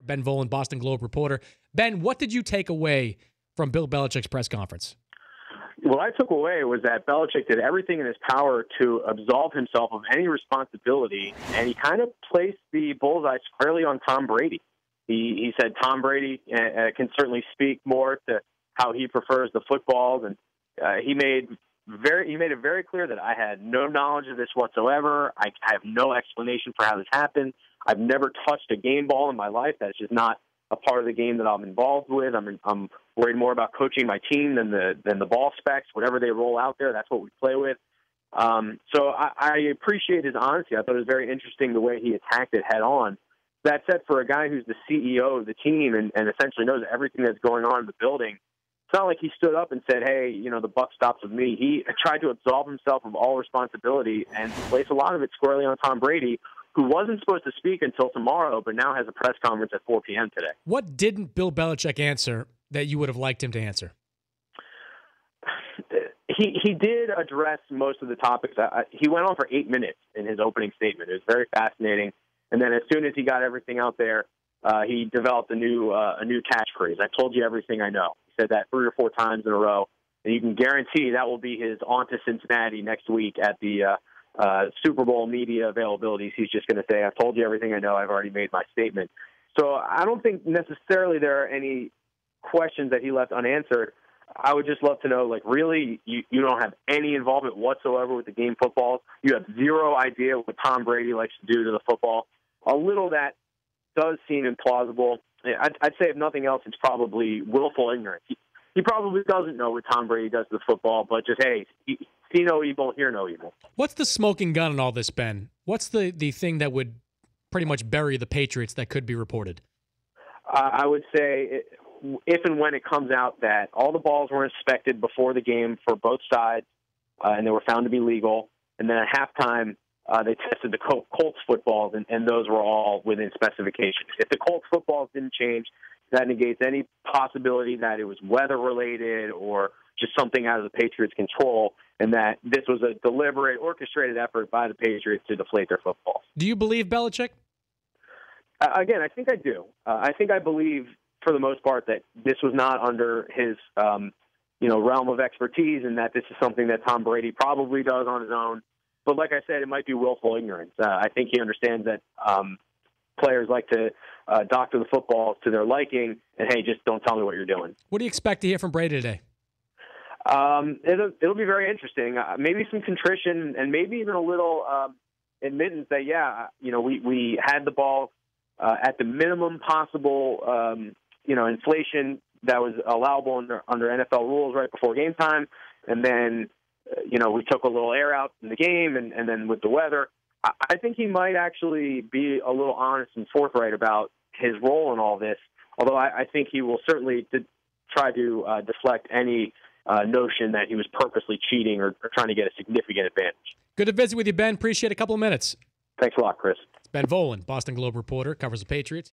Ben Volin, Boston Globe reporter. Ben, what did you take away from Bill Belichick's press conference? What I took away was that Belichick did everything in his power to absolve himself of any responsibility, and he kind of placed the bullseye squarely on Tom Brady. He said Tom Brady can certainly speak more to how he prefers the footballs, and he made it very clear that I had no knowledge of this whatsoever. I have no explanation for how this happened. I've never touched a game ball in my life. That's just not a part of the game that I'm involved with. I'm worried more about coaching my team than the ball specs. Whatever they roll out there, that's what we play with. So I appreciate his honesty. I thought it was very interesting the way he attacked it head on. That said, for a guy who's the CEO of the team and essentially knows everything that's going on in the building, it's not like he stood up and said, hey, the buck stops with me. He tried to absolve himself of all responsibility and place a lot of it squarely on Tom Brady, who wasn't supposed to speak until tomorrow, but now has a press conference at 4 p.m. today. What didn't Bill Belichick answer that you would have liked him to answer? He did address most of the topics. He went on for 8 minutes in his opening statement. It was very fascinating. And then as soon as he got everything out there, he developed a new catchphrase. I told you everything I know. He said that 3 or 4 times in a row. And you can guarantee that will be his on to Cincinnati next week at the Super Bowl media availabilities. He's just going to say, I've told you everything I know. I've already made my statement. So I don't think necessarily there are any questions that he left unanswered. I would just love to know, really, you don't have any involvement whatsoever with the game football. You have zero idea what Tom Brady likes to do to the football. A little that does seem implausible. I'd say, if nothing else, it's probably willful ignorance. He probably doesn't know what Tom Brady does to the football, but just, hey, see no evil, hear no evil. What's the smoking gun in all this, Ben? What's the thing that would pretty much bury the Patriots that could be reported? I would say if and when it comes out that all the balls were inspected before the game for both sides, and they were found to be legal, and then at halftime, they tested the Colts footballs, and those were all within specifications. If the Colts footballs didn't change, that negates any possibility that it was weather-related or just something out of the Patriots' control, and that this was a deliberate, orchestrated effort by the Patriots to deflate their footballs. Do you believe Belichick? Again, I think I do. I think I believe, for the most part, that this was not under his realm of expertise, and that this is something that Tom Brady probably does on his own. But like I said, it might be willful ignorance. I think he understands that players like to doctor the football to their liking, and, hey, just don't tell me what you're doing. What do you expect to hear from Brady today? It'll be very interesting. Maybe some contrition and maybe even a little admittance that, we had the ball at the minimum possible, inflation that was allowable under NFL rules right before game time. And then, we took a little air out in the game, and then with the weather, I think he might actually be a little honest and forthright about his role in all this, although I think he will certainly try to deflect any notion that he was purposely cheating or trying to get a significant advantage. Good to visit with you, Ben. Appreciate a couple of minutes. Thanks a lot, Chris. It's Ben Volin, Boston Globe reporter, covers the Patriots.